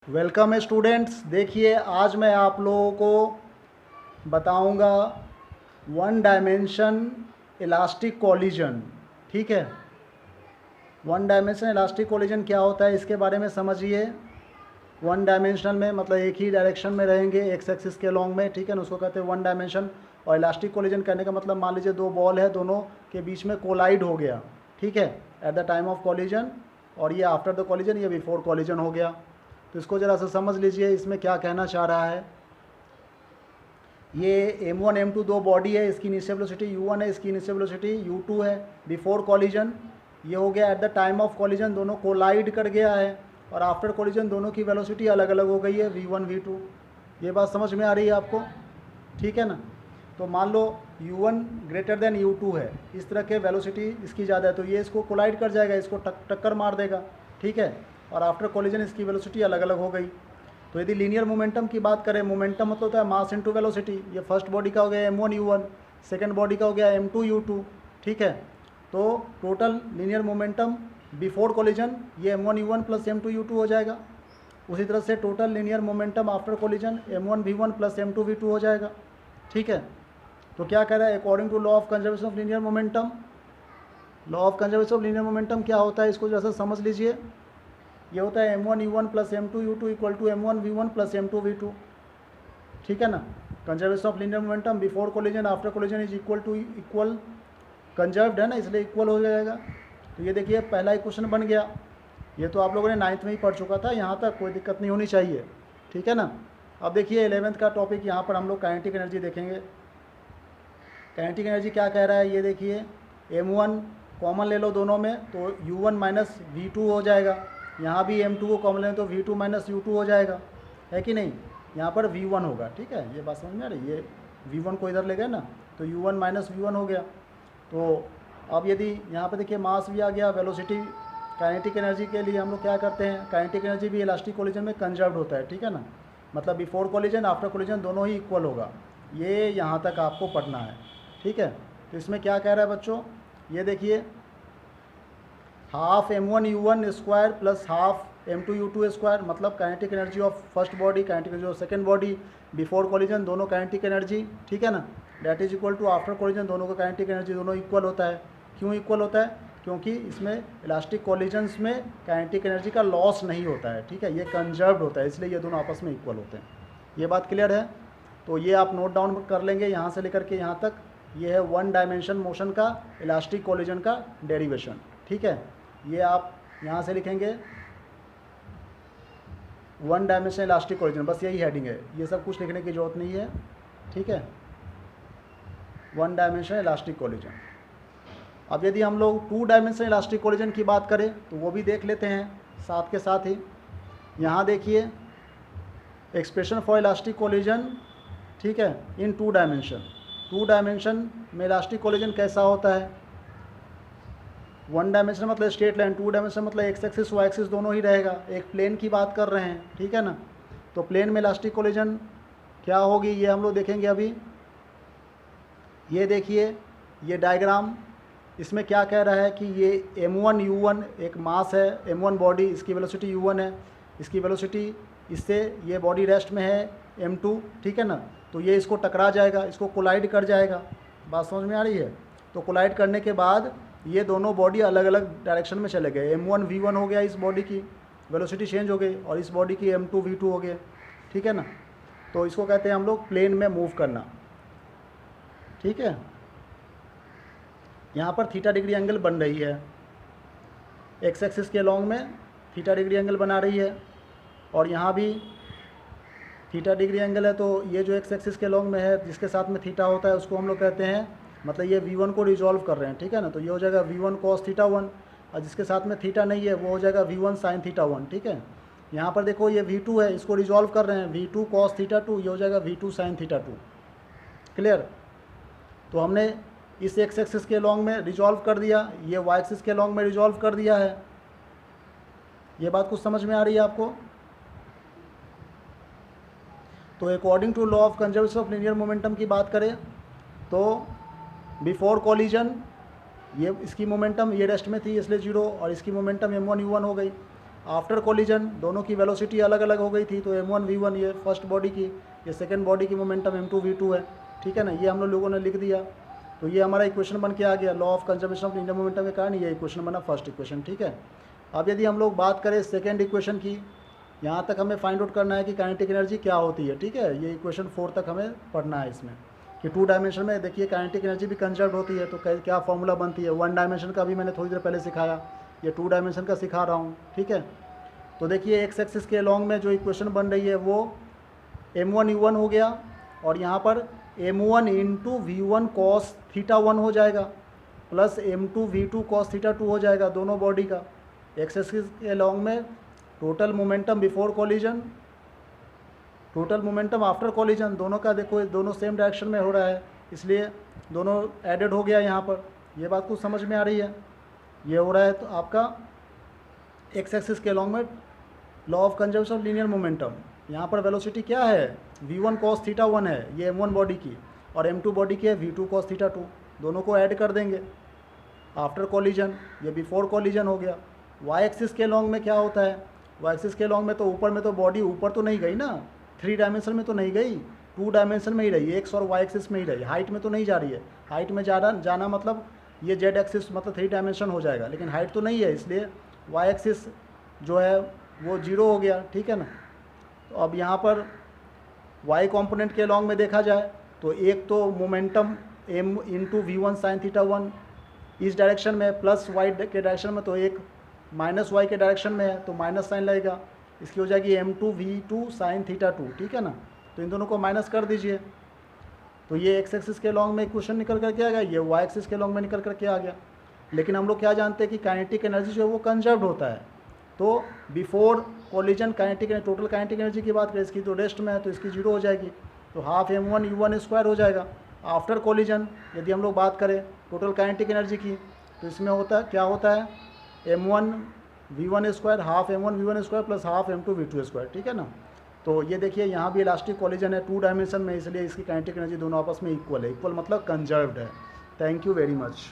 Welcome students. देखिए आज मैं आप लोगों को बताऊंगा वन डायमेंशन इलास्टिक कोलिजन। ठीक है, वन डायमेंशन इलास्टिक कोलिजन क्या होता है इसके बारे में समझिए। वन डायमेंशनल में मतलब एक ही डायरेक्शन में रहेंगे एक्स एक्सिस के लॉन्ग में, ठीक है ना, उसको कहते हैं वन डायमेंशन। और इलास्टिक कोलिजन करने का मतलब मान लीजिए दो बॉल है, दोनों के बीच में कोलाइड हो गया, ठीक है, at the time of collision, और ये आफ्टर द कोलिजन, ये बिफोर कोलिजन हो गया। तो इसको ज़रा सा समझ लीजिए, इसमें क्या कहना चाह रहा है। ये m1 m2 दो बॉडी है, इसकी इनिशियल वेलोसिटी u1 है, इसकी इनिशियल वेलोसिटी u2 है बिफोर कॉलिजन। ये हो गया at the time of collision, दोनों कोलाइड कर गया है, और आफ्टर कॉलिजन दोनों की वेलोसिटी अलग अलग हो गई है v1 v2। ये बात समझ में आ रही है आपको, ठीक है ना। तो मान लो u1 ग्रेटर देन u2 है, इस तरह के वेलोसिटी इसकी ज़्यादा है, तो ये इसको कोलाइड कर जाएगा, इसको टक्कर मार देगा, ठीक है, और आफ्टर कॉलिजन इसकी वेलोसिटी अलग अलग हो गई। तो यदि लीनियर मोमेंटम की बात करें, मोमेंटम मतलब होता है मास इनटू वेलोसिटी। ये फर्स्ट बॉडी का हो गया m1 u1, सेकंड बॉडी का हो गया m2 u2, ठीक है। तो total linear momentum before collision ये m1 u1 plus m2 u2 हो जाएगा। उसी तरह से total linear momentum after collision m1 v1 plus m2 v2 हो जाएगा, ठीक है। तो क्या कह रहा है, according to law of conservation of linear momentum. Law of conservation of linear momentum क्या होता है इसको जैसा समझ लीजिए। ये होता है m1 u1 plus m2 u2 equal to m1 v1 plus m2 v2, ठीक है ना। Conservation of linear momentum before collision after collision is equal conserved है ना, इसलिए इक्वल हो जाएगा। तो ये देखिए पहला ही क्वेश्चन बन गया। ये तो आप लोगों ने 9th में ही पढ़ चुका था, यहाँ तक कोई दिक्कत नहीं होनी चाहिए, ठीक है ना। अब देखिए 11th का टॉपिक, यहाँ पर हम लोग काइनेटिक एनर्जी देखेंगे। काइनेटिक एनर्जी क्या कह रहा है, ये देखिए m1 कॉमन ले लो दोनों में, तो u1 माइनस v2 हो जाएगा। यहाँ भी m2 को कॉमन लें तो v2 माइनस u2 हो जाएगा, है कि नहीं। यहाँ पर v1 होगा, ठीक है, ये बात समझ में आ रही है। ये v1 को इधर ले गए ना, तो u1 माइनस v1 हो गया। तो अब यदि यहाँ पर देखिए मास भी आ गया, वेलोसिटी, काइनेटिक एनर्जी के लिए हम लोग क्या करते हैं, काइनेटिक एनर्जी भी इलास्टिक कोलिजन में कंजर्व्ड होता है, ठीक है ना। मतलब बिफोर कोलिजन आफ्टर कोलिजन दोनों ही इक्वल होगा। ये यहाँ तक आपको पढ़ना है, ठीक है। तो इसमें क्या कह रहा है बच्चों, ये देखिए half m1 u1 square plus half m2 u2 square, मतलब kinetic energy of first body, kinetic energy of second body before collision, दोनों काइनेटिक एनर्जी, ठीक है ना, that is equal to after collision, दोनों का काइनेटिक एनर्जी दोनों equal होता है। क्यों इक्वल होता है, क्योंकि इसमें इलास्टिक कोलिजन्स में काइनेटिक एनर्जी का लॉस नहीं होता है, ठीक है, ये कंजर्व्ड होता है, इसलिए ये दोनों आपस में इक्वल होते हैं। ये बात क्लियर है। तो ये आप नोट डाउन कर लेंगे यहाँ से लेकर के यहाँ तक। ये है वन डायमेंशन मोशन का इलास्टिक कोलिजन का डेरिवेशन, ठीक है। ये आप यहाँ से लिखेंगे वन डायमेंशन इलास्टिक कोलिजन, बस यही हेडिंग है, ये सब कुछ लिखने की ज़रूरत नहीं है, ठीक है। One dimension elastic collision. अब यदि हम लोग टू डायमेंशन इलास्टिक कोलिजन की बात करें तो वो भी देख लेते हैं साथ के साथ ही। यहाँ देखिए एक्सप्रेशन फॉर इलास्टिक कोलिजन, ठीक है, इन टू डायमेंशन। टू डायमेंशन में इलास्टिक कोलिजन कैसा होता है, वन डायमेंशन मतलब स्ट्रेट लाइन, टू डायमेंशन मतलब एक्स एक्सिस वाई एक्सिस दोनों ही रहेगा। एक प्लेन की बात कर रहे हैं, ठीक है ना। तो प्लेन में इलास्टिक कोलिजन क्या होगी ये हम लोग देखेंगे अभी। ये देखिए ये डायग्राम, इसमें क्या कह रहा है कि ये m1 u1 एक मास है, m1 बॉडी, इसकी वेलोसिटी u1 है, इसकी वेलोसिटी, इससे ये बॉडी रेस्ट में है m2, ठीक है ना। तो ये इसको टकरा जाएगा, इसको कोलाइड कर जाएगा। बात समझ में आ रही है। तो कोलाइड करने के बाद ये दोनों बॉडी अलग अलग डायरेक्शन में चले गए। m1 v1 हो गया, इस बॉडी की वेलोसिटी चेंज हो गई, और इस बॉडी की m2 v2 हो गया, ठीक है ना। तो इसको कहते हैं हम लोग प्लेन में मूव करना, ठीक है। यहाँ पर थीटा डिग्री एंगल बन रही है, एक्स एक्सिस के लॉन्ग में थीटा डिग्री एंगल बना रही है, और यहाँ भी थीटा डिग्री एंगल है। तो ये जो एक्स एक्सिस के लॉन्ग में है जिसके साथ में थीटा होता है उसको हम लोग कहते हैं, मतलब ये v1 को रिजॉल्व कर रहे हैं, ठीक है ना। तो ये हो जाएगा v1 cos थीटा 1, और जिसके साथ में थीटा नहीं है वो हो जाएगा v1 sin थीटा 1, ठीक है। यहाँ पर देखो ये v2 है, इसको रिजॉल्व कर रहे हैं, v2 cos थीटा 2, ये हो जाएगा v2 sin थीटा 2। क्लियर। तो हमने इस एक्स एक्सिस के लॉन्ग में रिजॉल्व कर दिया, ये वाई एक्सिस के लॉन्ग में रिजॉल्व कर दिया है। ये बात कुछ समझ में आ रही है आपको। तो according to law of conservation of linear momentum की बात करें तो बिफोर कॉलिजन ये इसकी मोमेंटम ये रेस्ट में थी इसलिए 0, और इसकी मोमेंटम m1 u1 हो गई। आफ्टर कोलिजन दोनों की वेलोसिटी अलग अलग हो गई थी, तो m1 v1 ये फर्स्ट बॉडी की, ये सेकेंड बॉडी की मोमेंटम m2 v2 है, ठीक है ना। ये हम लोगों ने लिख दिया, तो ये हमारा इक्वेशन बन के आ गया। Law of conservation of linear momentum के कारण ये इक्वेशन बना फर्स्ट इक्वेशन, ठीक है। अब यदि हम लोग बात करें सेकेंड इक्वेशन की, यहाँ तक हमें फाइंड आउट करना है कि काइनेटिक एनर्जी क्या होती है, ठीक है। ये इक्वेशन 4 तक हमें पढ़ना है इसमें, कि 2 डायमेंशन में देखिए काइनेटिक एनर्जी भी कंजर्व होती है, तो क्या फॉर्मूला बनती है। 1 डायमेंशन का भी मैंने थोड़ी देर पहले सिखाया, ये 2 डायमेंशन का सिखा रहा हूँ, ठीक है। तो देखिए एक्स एक्सिस के लॉन्ग में जो इक्वेशन बन रही है वो m1 u1 हो गया, और यहाँ पर m1 into v1 cos theta 1 हो जाएगा, plus m2 v2 cos theta 2 हो जाएगा दोनों बॉडी का। एक्स एक्सिस के लॉन्ग में total momentum before collision, total momentum after collision, दोनों का देखो दोनों सेम डायरेक्शन में हो रहा है, इसलिए दोनों एडेड हो गया यहाँ पर। ये बात कुछ समझ में आ रही है। ये हो रहा है तो आपका एक्स एक्सिस के लॉन्ग में law of conservation of linear momentum. यहाँ पर वेलोसिटी क्या है, v1 cos थीटा 1 है, ये m1 बॉडी की, और m2 बॉडी की है v2 cos थीटा 2, दोनों को ऐड कर देंगे आफ्टर कॉलिजन। ये बिफोर कॉलिजन हो गया। y एक्सिस के लॉन्ग में क्या होता है, y एक्सिस के लॉन्ग में तो ऊपर में तो बॉडी ऊपर तो नहीं गई ना, 3 डायमेंशन में तो नहीं गई, 2 डायमेंशन में ही रही, एक्स और y एक्सिस में ही रही, हाइट में तो नहीं जा रही है। हाइट में जाना मतलब ये z एक्सिस मतलब 3 डायमेंशन हो जाएगा, लेकिन हाइट तो नहीं है, इसलिए y एक्सिस जो है वो 0 हो गया, ठीक है ना। तो अब यहाँ पर y कंपोनेंट के लॉन्ग में देखा जाए तो एक तो momentum m into V1 sine theta 1 इस डायरेक्शन में, प्लस y के डायरेक्शन में, तो एक माइनस y के डायरेक्शन में है तो माइनस साइन लगेगा, इसकी हो जाएगी m2 v2 साइन थीटा 2, ठीक है ना। तो इन दोनों को माइनस कर दीजिए, तो ये एक्स एक्सिस के लॉन्ग में इक्वेशन निकल करके आ गया, ये y एक्सिस के लॉन्ग में निकल करके आ गया। लेकिन हम लोग क्या जानते हैं कि काइनेटिक एनर्जी जो है वो कंजर्व्ड होता है, तो before collision kinetic total kinetic energy की बात करें, इसकी तो रेस्ट में है तो इसकी 0 हो जाएगी, तो हाफ m1 u1 स्क्वायर हो जाएगा। आफ्टर कॉलिजन यदि हम लोग बात करें टोटल काइनेटिक एनर्जी की, तो इसमें क्या होता है m1 v1 square, half m1 v1 square plus half m2 v2 square, ठीक है ना। तो ये देखिए यहाँ भी इलास्टिक कॉलिजन है 2 डायमेंशन में, इसलिए इसकी काइनेटिक एनर्जी दोनों आपस में इक्वल है, इक्वल मतलब कंजर्व्ड है। Thank you very much.